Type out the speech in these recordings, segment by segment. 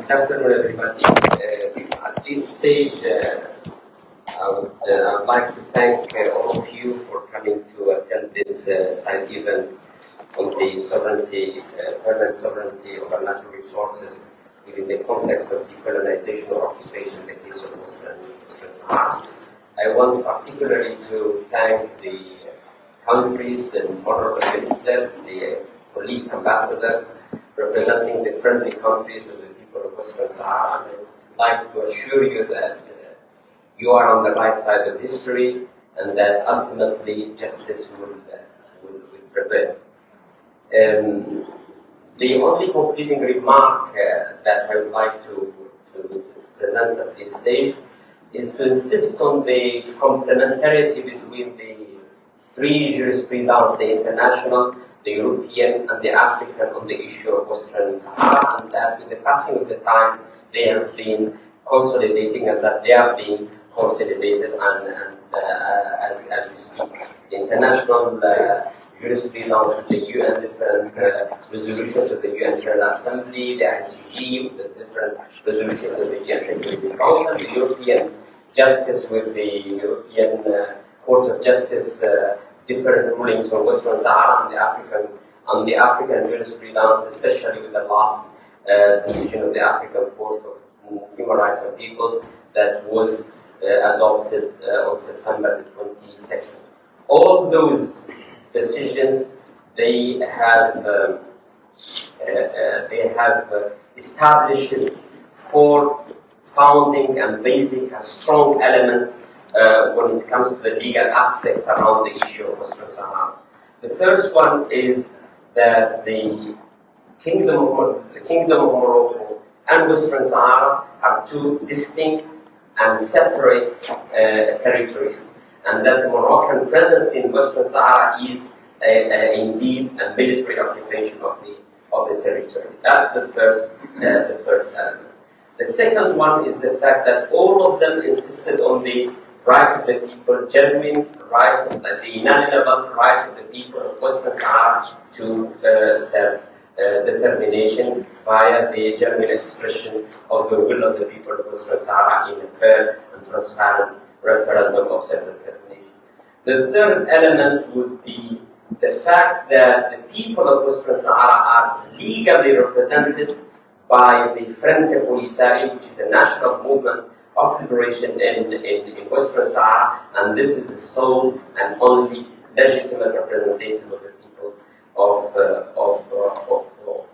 Good afternoon, everybody. At this stage, I would like to thank all of you for coming to attend this side event on the sovereignty, permanent sovereignty of our natural resources within the context of decolonization or occupation in the case of Western Sahara. I want particularly to thank the countries, the honorable ministers, the colleagues, ambassadors, representing the friendly countries of the people of Western Sahara. And I would like to assure you that you are on the right side of history and that ultimately justice will prevail. The only concluding remark that I would like to present at this stage is to insist on the complementarity between the three jurisprudence, the international, the European, and the African, on the issue of Western Sahara, and that with the passing of the time, they have been consolidating, and that they are being consolidated and as we speak. The international jurisprudence with the UN, different resolutions of the UN General Assembly, the ICG, with the different resolutions of the UN Security Council, the European justice with the European Court of Justice, different rulings on Western Sahara and the African jurisprudence, especially with the last decision of the African Court of Human Rights and Peoples that was adopted on September the 22nd. All those decisions, they have established four founding and basic and strong elements when it comes to the legal aspects around the issue of Western Sahara. The first one is that the Kingdom of Morocco and Western Sahara are two distinct and separate territories, and that the Moroccan presence in Western Sahara is indeed a military occupation of the territory. That's the first element. The second one is the fact that all of them insisted on the right of the people, genuine right, the inalienable right of the people of Western Sahara to self-determination via the genuine expression of the will of the people of Western Sahara in a fair and transparent referendum of self-determination. The third element would be the fact that the people of Western Sahara are legally represented by the Frente Polisario, which is a national movement of liberation in Western Sahara, and this is the sole and only legitimate representation of the people of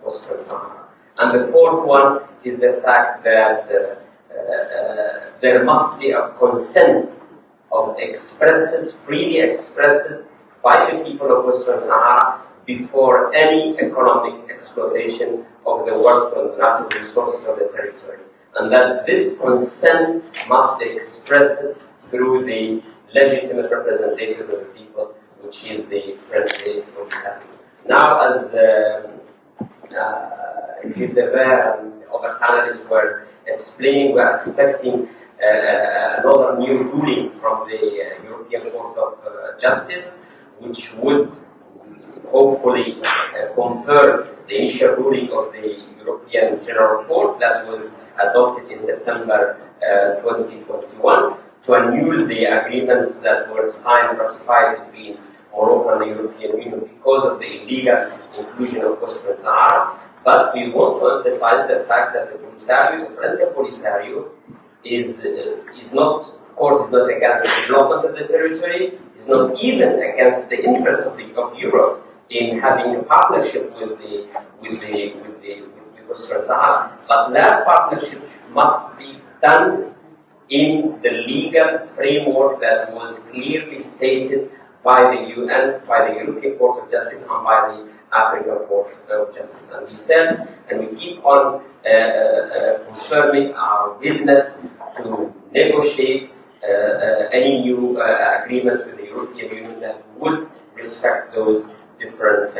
Western Sahara. And the fourth one is the fact that there must be a consent of freely expressed by the people of Western Sahara before any economic exploitation of the wealth and natural resources of the territory. And that this consent must be expressed through the legitimate representation of the people, which is the Frente Polisario. Now, as Gilles Devers and other panelists were explaining, we are expecting another new ruling from the European Court of Justice, which would hopefully confirm the initial ruling of the European General Court that was adopted in September 2021 to annul the agreements that were signed, ratified between Morocco and the European Union because of the illegal inclusion of Western Sahara. But we want to emphasize the fact that the Polisario, the Frente Polisario, is not, of course, is not against the development of the territory, is not even against the interests of Europe in having a partnership with Western Sahara. But that partnership must be done in the legal framework that was clearly stated by the UN, by the European Court of Justice, and by the African Court of Justice. And we said, and we keep on confirming our willingness to negotiate any new agreement with the European Union that would respect those different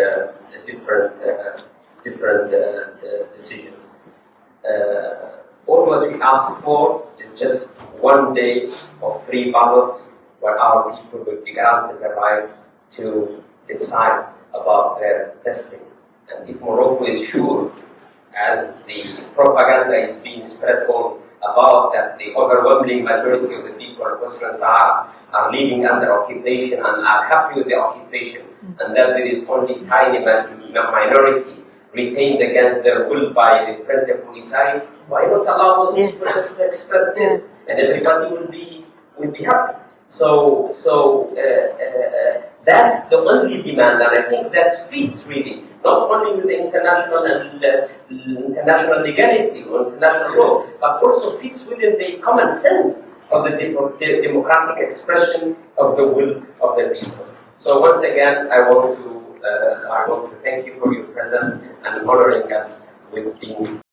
decisions. All what we ask for is just one day of free ballot where our people will be granted the right to decide about their destiny. And if Morocco is sure as the propaganda is being spread all about, that the overwhelming majority of the people of Western Sahara are living under occupation and are happy with the occupation, and that there is only tiny minority retained against their will by the Frente Polisario, why not allow those people just to express this, and everybody will be happy. So that's the only demand, and I think that fits really not only with the international legality or international law, but also fits within the common sense of the democratic expression of the will of the people. So once again, I want to thank you for your presence and honoring us with being